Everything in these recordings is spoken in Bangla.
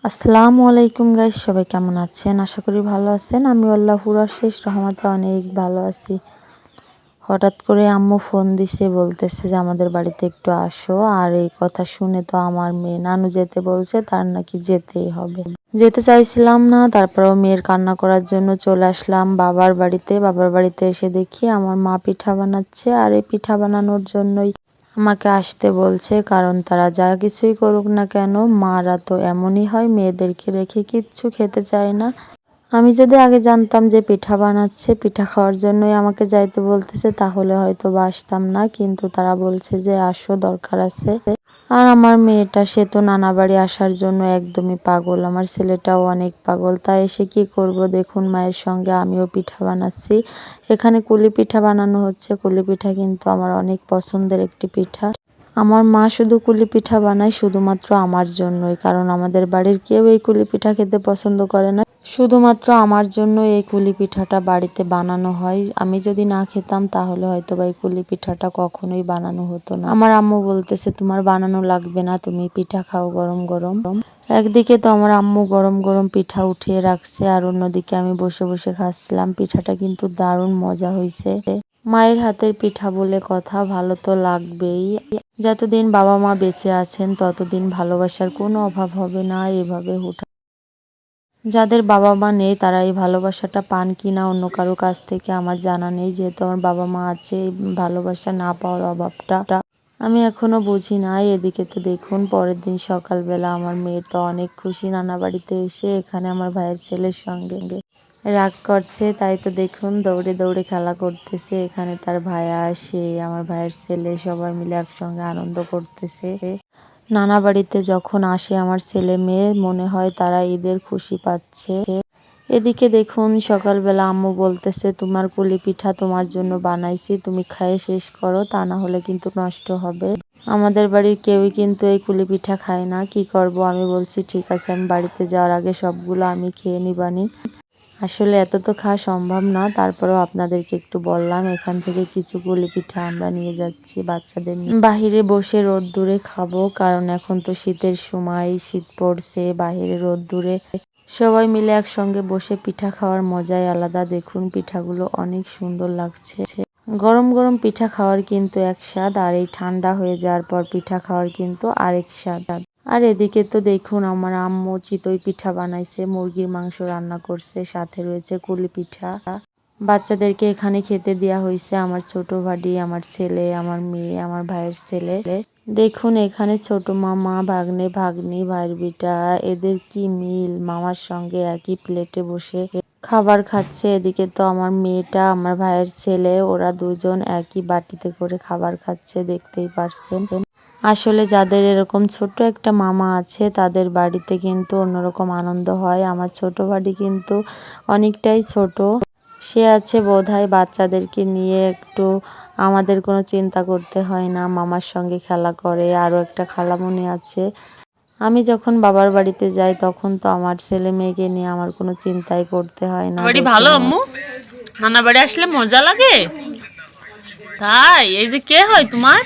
আসসালামু আলাইকুম গাইস, সবাই কেমন আছেন? আশা করি ভালো আছেন। আমি আল্লাহর অশেষ রহমতে অনেক ভালো আছি। হঠাৎ করে আম্মু ফোন দিছে, বলতেছে যে আমাদের বাড়িতে একটু আসো। আর এই কথা শুনে তো আমার মেয়ে নানু যেতে বলছে, তার নাকি যেতেই হবে। যেতে চাইছিলাম না, তারপরেও মেয়ের কান্না করার জন্য চলে আসলাম বাবার বাড়িতে। বাবার বাড়িতে এসে দেখি আমার মা পিঠা বানাচ্ছে, আর এই পিঠা বানানোর জন্যই আমাকে আসতে বলছে। কারণ তারা যা কিছুই করুক না কেন, মারা তো এমনই হয়, মেয়েদেরকে রেখে কিচ্ছু খেতে চায় না। আমি যদি আগে জানতাম যে পিঠা বানাচ্ছে, পিঠা খাওয়ার জন্যই আমাকে যাইতে বলতেছে, তাহলে হয়তো আসতাম না। কিন্তু তারা বলছে যে আসো, দরকার আছে। আর আমার মেয়েটা, সে তো নানা বাড়ি আসার জন্য একদমই পাগল। আমার ছেলেটাও অনেক পাগল। তাই এসে কি করব, দেখুন মায়ের সঙ্গে আমিও পিঠা বানাচ্ছি। এখানে কুলি পিঠা বানানো হচ্ছে। কুলি পিঠা কিন্তু আমার অনেক পছন্দের একটি পিঠা। আমার মা শুধু কুলি পিঠা বানায় শুধুমাত্র আমার জন্যই, কারণ আমাদের বাড়ির কেউ এই কুলি পিঠা খেতে পছন্দ করে না। শুধুমাত্র আমার জন্য এই কুলি পিঠাটা বাড়িতে বানানো হয়। আমি যদি না খেতাম তাহলে হয়তো বা এই কুলি পিঠাটা কখনোই বানানো হতো না। আমার আম্মু বলতেছে তোমার বানানো লাগবে না, তুমি পিঠা খাও গরম গরম। একদিকে তো আমার আম্মু গরম গরম পিঠা উঠিয়ে রাখছে, আর অন্যদিকে আমি বসে বসে খাচ্ছিলাম। পিঠাটা কিন্তু দারুণ মজা হয়েছে। মায়ের হাতের পিঠা বলে কথা, ভালো তো লাগবেই। যতদিন বাবা মা বেঁচে আছেন ততদিন ভালোবাসার কোনো অভাব হবে না। এভাবে যাদের বাবা মা নেই তারা এই ভালোবাসাটা পান কিনা অন্য কারো কাছ থেকে আমার জানা নেই। যেহেতু আমার বাবা মা আছে, এই ভালোবাসা না পাওয়ার অভাবটা আমি এখনো বুঝি নাই। এদিকে তো দেখুন, পরের দিন সকালবেলা আমার মেয়ে তো অনেক খুশি নানা বাড়িতে এসে। এখানে আমার ভাইয়ের ছেলের সঙ্গে রাগ করছে, তাই তো দেখুন দৌড়ে দৌড়ে খেলা করতেছে। এখানে তার ভাইয়া আসে, আমার ভাইয়ের ছেলে, সবাই মিলে একসঙ্গে আনন্দ করতেছে। নানা বাড়িতে যখন আসে আমার ছেলে মেয়ে, মনে হয় তারা ঈদের খুশি পাচ্ছে। এদিকে দেখুন সকালবেলা আম্মু বলতেছে তোমার কুলি পিঠা তোমার জন্য বানাইছি, তুমি খেয়ে শেষ করো, তা না হলে কিন্তু নষ্ট হবে। আমাদের বাড়ির কেউই কিন্তু এই কুলি পিঠা খায় না। কি করব, আমি বলছি ঠিক আছে, আমি বাড়িতে যাওয়ার আগে সবগুলো আমি খেয়ে নিবানি। আসলে এত তো খাওয়া সম্ভব না, তারপরেও আপনাদেরকে একটু বললাম। এখান থেকে কিছু পুলি পিঠা আমরা নিয়ে যাচ্ছি বাচ্চাদের নিয়ে। বাহিরে বসে রোদ্দুরে খাবো, কারণ এখন তো শীতের সময়, শীত পড়ছে, বাহিরে রোদ্দুরে সবাই মিলে একসঙ্গে বসে পিঠা খাওয়ার মজাই আলাদা। দেখুন পিঠাগুলো অনেক সুন্দর লাগছে। গরম গরম পিঠা খাওয়ার কিন্তু এক স্বাদ, আর এই ঠান্ডা হয়ে যাওয়ার পর পিঠা খাওয়ার কিন্তু আরেক স্বাদ। আর এদিকে তো দেখুন আমার আম্মু চিতই পিঠা বানাইছে, মুরগির মাংস রান্না করছে, সাথে রয়েছে কুলি পিঠা। বাচ্চাদেরকে এখানে খেতে দেওয়া হয়েছে, আমার ছোট ভাডি, আমার ছেলে, আমার মেয়ে, আমার ভাইয়ের ছেলে। দেখুন এখানে ছোট মামা, ভাগ্নে, ভাগ্নি, ভাইয়ের বিটা, এদের কি মিল! মামার সঙ্গে একই প্লেটে বসে খাবার খাচ্ছে। এদিকে তো আমার মেয়েটা, আমার ভাইয়ের ছেলে, ওরা দুজন একই বাটিতে করে খাবার খাচ্ছে, দেখতেই পারছেন। আসলে যাদের এরকম ছোট একটা মামা আছে তাদের বাড়িতে কিন্তু অন্যরকম আনন্দ হয়। আমার ছোট ভাডি কিন্তু অনেকটাই ছোট, সে আছে বোধহয় বাচ্চাদেরকে নিয়ে একটু, আমাদের কোনো চিন্তা করতে হয় না, মামার সঙ্গে খেলা করে। আরও একটা খালামণি আছে। আমি যখন বাবার বাড়িতে যাই তখন তো আমার ছেলে মেয়েকে নিয়ে আমার কোনো চিন্তাই করতে হয় না। বাড়ি ভালো আম্মু, নানা বাড়ি আসলে মজা লাগে। তাই, এই যে কে হয় তোমার?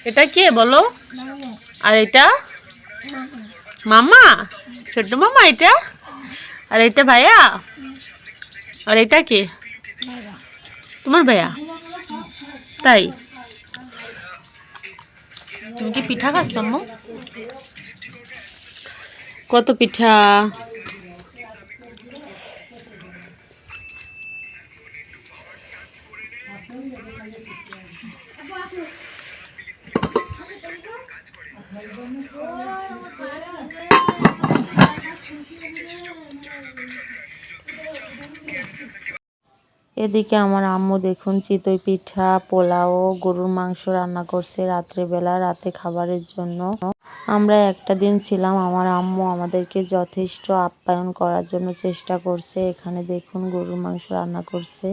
এটা কে বলো? আর এটা মামা, ছোট মামা এটা। আর এটা ভাইয়া। আর এটা কে? তোমার ভাইয়া। তাই, তুমি কি পিঠা খাচ্ছ আম্মু? কত পিঠা! এদিকে আমার আম্মু দেখুন চিতই পিঠা, পোলাও, গরুর মাংস রান্না করছে রাত্রেবেলা, রাতে খাবারের জন্য। আমরা একটা দিন ছিলাম, আমার আম্মু আমাদেরকে যথেষ্ট আপ্যায়ন করার জন্য চেষ্টা করছে। এখানে দেখুন গরুর মাংস রান্না করছে।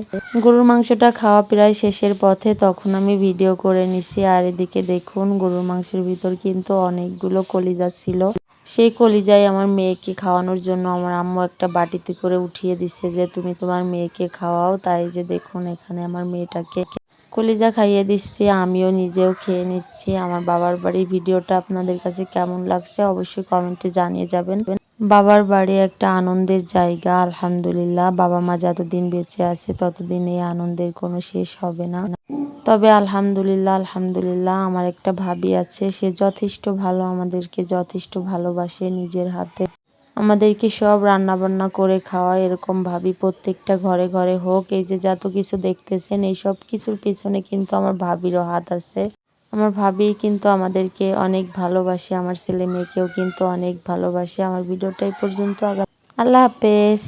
গরুর মাংসটা খাওয়া প্রায় শেষের পথে, তখন আমি ভিডিও করে নিছি। আর এদিকে দেখুন গরুর মাংসের ভিতর কিন্তু অনেকগুলো কলিজা ছিল। সেই কলিজাই আমার মেয়েকে খাওয়ানোর জন্য আমার আম্মু একটা বাটিতে করে উঠিয়ে দিছে যে তুমি তোমার মেয়েকে খাওয়াও। তাই যে দেখুন এখানে আমার মেয়েটাকে কলিজা খাইয়ে দিচ্ছি, আমিও নিজেও খেয়ে নিচ্ছি। আমার বাবার বাড়ির ভিডিওটা আপনাদের কাছে কেমন লাগছে অবশ্যই কমেন্টে জানিয়ে যাবেন। বাবার বাড়ি একটা আনন্দের জায়গা, আলহামদুলিল্লাহ। বাবা মা যতদিন বেঁচে আছে ততদিন এই আনন্দের কোনো শেষ হবে না। তবে আলহামদুলিল্লাহ আলহামদুলিল্লাহ আমার একটা ভাবি আছে, সে যথেষ্ট ভালো, আমাদেরকে যথেষ্ট ভালোবাসে। নিজের হাতে আমাদেরকে সব রান্না বান্না করে খাওয়ায়। এরকম ভাবি প্রত্যেকটা ঘরে ঘরে হোক। এই যে যত কিছু দেখতেছেন এই সব কিছুর পিছনে কিন্তু আমার ভাবিরও হাত আছে। আমার ভাবি কিন্তু আমাদেরকে অনেক ভালোবাসে, আমার ছেলে মেয়েকেও কিন্তু অনেক ভালোবাসে। আমার ভিডিওটা এই পর্যন্ত। আল্লাহ হাফেজ।